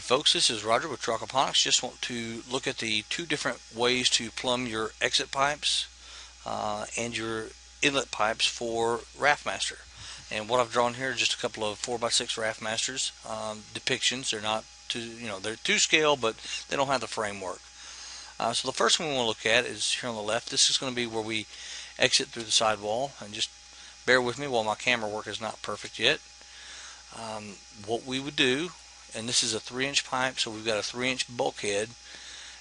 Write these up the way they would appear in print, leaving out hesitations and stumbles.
folks, this is Roger with Aquaponics. Just want to look at the two different ways to plumb your exit pipes and your inlet pipes for Raftmaster. And what I've drawn here is just a couple of 4x6 Raftmasters depictions. They're not they're to scale, but they don't have the framework. So the first one we want to look at is here on the left. This is going to be where we exit through the sidewall, and just bear with me while my camera work is not perfect yet. What we would do, and this is a 3-inch pipe, so we've got a 3-inch bulkhead,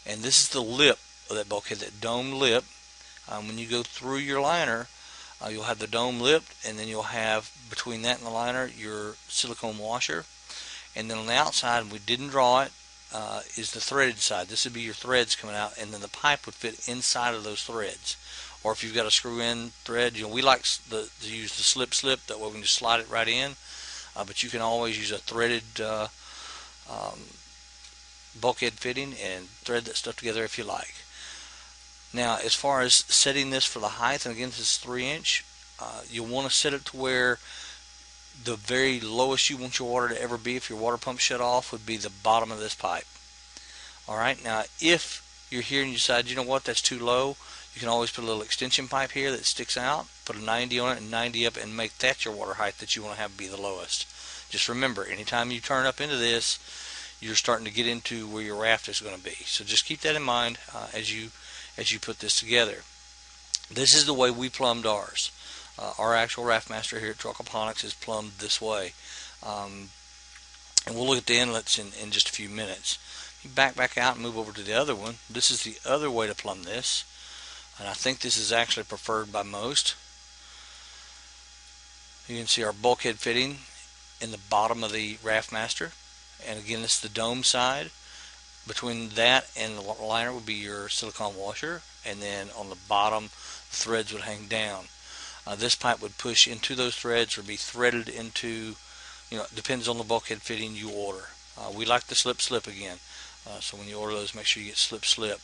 and this is the lip of that bulkhead, that dome lip. When you go through your liner, you'll have the dome lip, and then you'll have between that and the liner your silicone washer, and then on the outside, we didn't draw it, is the threaded side. This would be your threads coming out, and then the pipe would fit inside of those threads. Or if you've got a screw-in thread, we like to use the slip, that way we can just slide it right in. But you can always use a threaded bulkhead fitting and thread that stuff together if you like. Now, as far as setting this for the height, and again, this is 3-inch, you'll want to set it to where the very lowest you want your water to ever be, if your water pump shut off, would be the bottom of this pipe. Alright, now if you're here and you decide, you know what, that's too low, you can always put a little extension pipe here that sticks out, put a 90 on it and 90 up, and make that your water height that you want to have be the lowest. Just remember, anytime you turn up into this, you're starting to get into where your raft is going to be. So just keep that in mind as you put this together. This is the way we plumbed ours. Our actual Raftmaster here at Aquaponics is plumbed this way. And we'll look at the inlets in just a few minutes. You back out and move over to the other one. This is the other way to plumb this. And I think this is actually preferred by most. You can see our bulkhead fitting in the bottom of the Raftmaster, and again, this is the dome side. Between that and the liner would be your silicone washer, and then on the bottom, the threads would hang down. This pipe would push into those threads or be threaded into, it depends on the bulkhead fitting you order. We like the slip again, so when you order those, make sure you get slip.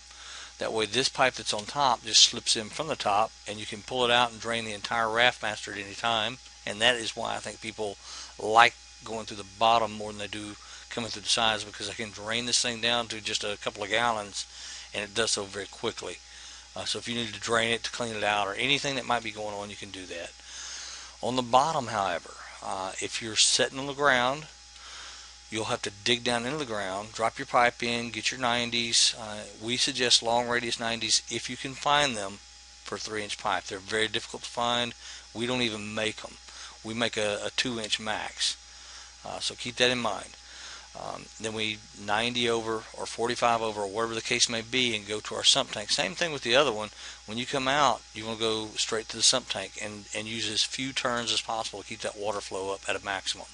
That way this pipe that's on top just slips in from the top, and you can pull it out and drain the entire Raftmaster at any time. And that is why I think people like going through the bottom more than they do coming through the sides, because I can drain this thing down to just a couple of gallons, and it does so very quickly. So if you need to drain it to clean it out or anything that might be going on, you can do that. On the bottom, however, if you're sitting on the ground, you'll have to dig down into the ground, drop your pipe in, get your 90s. We suggest long radius 90s if you can find them for 3-inch pipe. They're very difficult to find. We don't even make them. We make a 2-inch max. So keep that in mind. Then we 90 over or 45 over or whatever the case may be, and go to our sump tank. Same thing with the other one. When you come out, you want to go straight to the sump tank and use as few turns as possible to keep that water flow up at a maximum.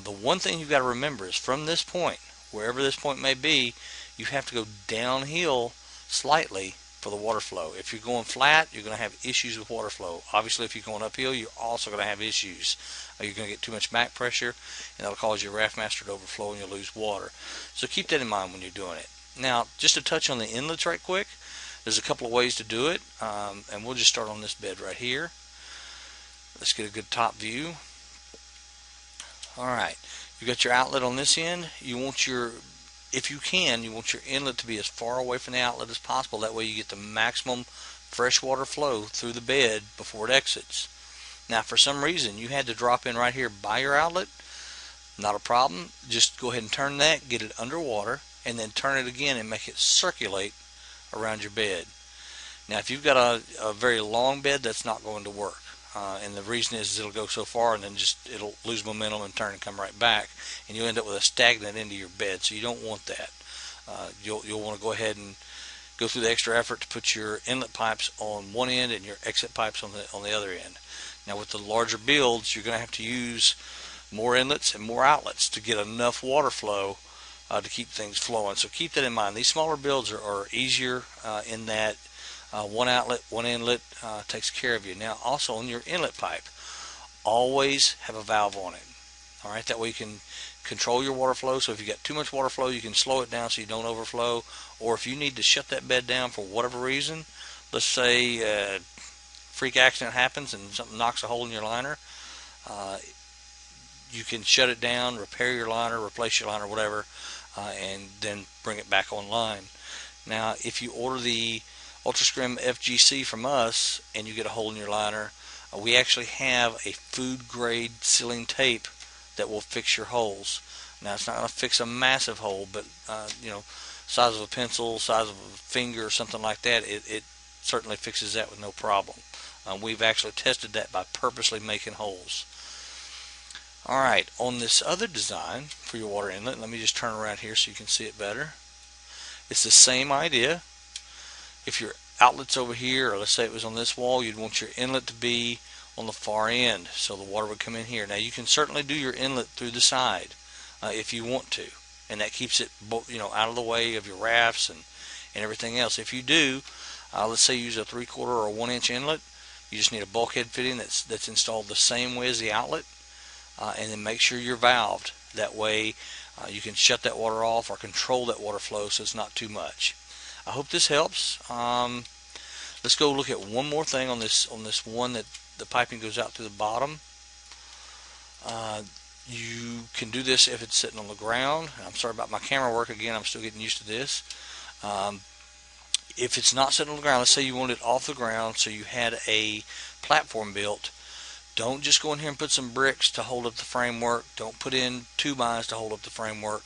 The one thing you've got to remember is from this point, wherever this point may be, you have to go downhill slightly for the water flow. If you're going flat, you're going to have issues with water flow. Obviously, if you're going uphill, you're also going to have issues. You're going to get too much back pressure, and that'll cause your Raftmaster to overflow and you'll lose water. So keep that in mind when you're doing it. Now, just to touch on the inlets right quick, there's a couple of ways to do it, and we'll just start on this bed right here. Let's get a good top view. Alright, you've got your outlet on this end. You want if you can, you want your inlet to be as far away from the outlet as possible. That way you get the maximum freshwater flow through the bed before it exits. Now, for some reason, you had to drop in right here by your outlet. Not a problem. Just go ahead and turn that, get it underwater, and then turn it again and make it circulate around your bed. Now, if you've got a very long bed, that's not going to work. And the reason is it'll go so far and then it'll lose momentum and turn and come right back, and you'll end up with a stagnant into your bed. So you don't want that. You'll want to go ahead and go through the extra effort to put your inlet pipes on one end and your exit pipes on the other end. Now, with the larger builds, you're going to have to use more inlets and more outlets to get enough water flow to keep things flowing. So keep that in mind. These smaller builds are easier in that one outlet, one inlet takes care of you. Now, also on your inlet pipe, always have a valve on it. All right, that way you can control your water flow. So if you got too much water flow, you can slow it down so you don't overflow. Or if you need to shut that bed down for whatever reason, let's say freak accident happens and something knocks a hole in your liner, you can shut it down, repair your liner, replace your liner, whatever, and then bring it back online. Now, if you order the UltraScrim FGC from us and you get a hole in your liner, we actually have a food grade sealing tape that will fix your holes. Now, it's not going to fix a massive hole, but size of a pencil, size of a finger, or something like that, it certainly fixes that with no problem. We've actually tested that by purposely making holes. Alright, on this other design for your water inlet, let me just turn around here so you can see it better. It's the same idea. If your outlet's over here, or let's say it was on this wall, you'd want your inlet to be on the far end, so the water would come in here. Now, you can certainly do your inlet through the side if you want to, and that keeps it out of the way of your rafts and everything else. If you do, let's say you use a 3/4 or a 1-inch inlet, you just need a bulkhead fitting that's installed the same way as the outlet, and then make sure you're valved. That way you can shut that water off or control that water flow so it's not too much. I hope this helps. Let's go look at one more thing on this one that the piping goes out to the bottom. You can do this if it's sitting on the ground. I'm sorry about my camera work again. I'm still getting used to this. If it's not sitting on the ground, let's say you want it off the ground, so you had a platform built. Don't just go in here and put some bricks to hold up the framework. Don't put in 2x to hold up the framework.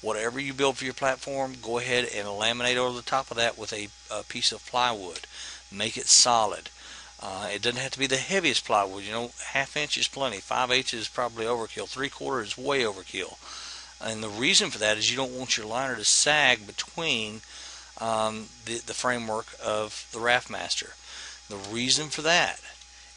Whatever you build for your platform, go ahead and laminate over the top of that with a piece of plywood. Make it solid. It doesn't have to be the heaviest plywood. 1/2 inch is plenty. 5/8 is probably overkill. 3/4 is way overkill. And the reason for that is you don't want your liner to sag between the framework of the Raftmaster. The reason for that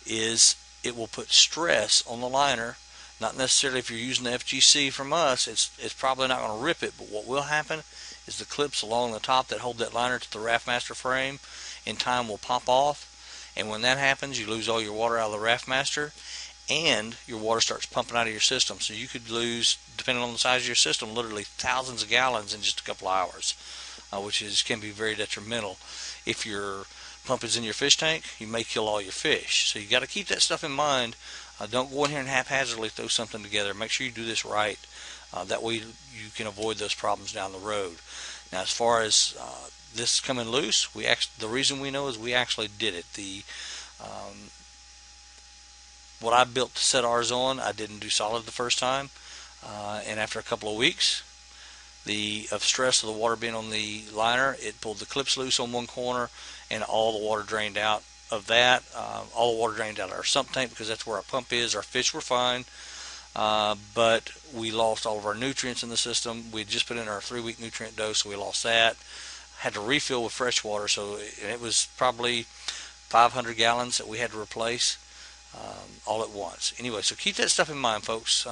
is it will put stress on the liner. Not necessarily if you're using the FGC from us, it's probably not going to rip it, but what will happen is the clips along the top that hold that liner to the Raftmaster frame in time will pop off, and when that happens, you lose all your water out of the Raftmaster, and your water starts pumping out of your system. So you could lose, depending on the size of your system, literally thousands of gallons in just a couple of hours, which can be very detrimental. If your pump is in your fish tank, you may kill all your fish. So you got to keep that stuff in mind. Don't go in here and haphazardly throw something together. Make sure you do this right. That way you can avoid those problems down the road. Now, as far as this coming loose, the reason we know is we actually did it. What I built to set ours on, I didn't do solid the first time, and after a couple of weeks of stress of the water being on the liner, it pulled the clips loose on one corner, and all the water drained out of that. All the water drained out of our sump tank because that's where our pump is. Our fish were fine, but we lost all of our nutrients in the system. We had just put in our 3-week nutrient dose, so we lost that. Had to refill with fresh water, so it was probably 500 gallons that we had to replace all at once. Anyway, so keep that stuff in mind, folks.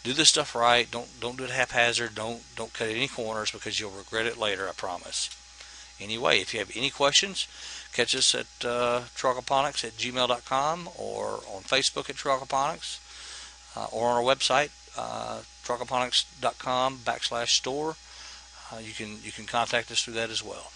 Do this stuff right. Don't do it haphazard. Don't cut any corners because you'll regret it later, I promise. Anyway, if you have any questions, catch us at Aquaponics@gmail.com or on Facebook at Aquaponics or on our website, Aquaponics.com/store. You can contact us through that as well.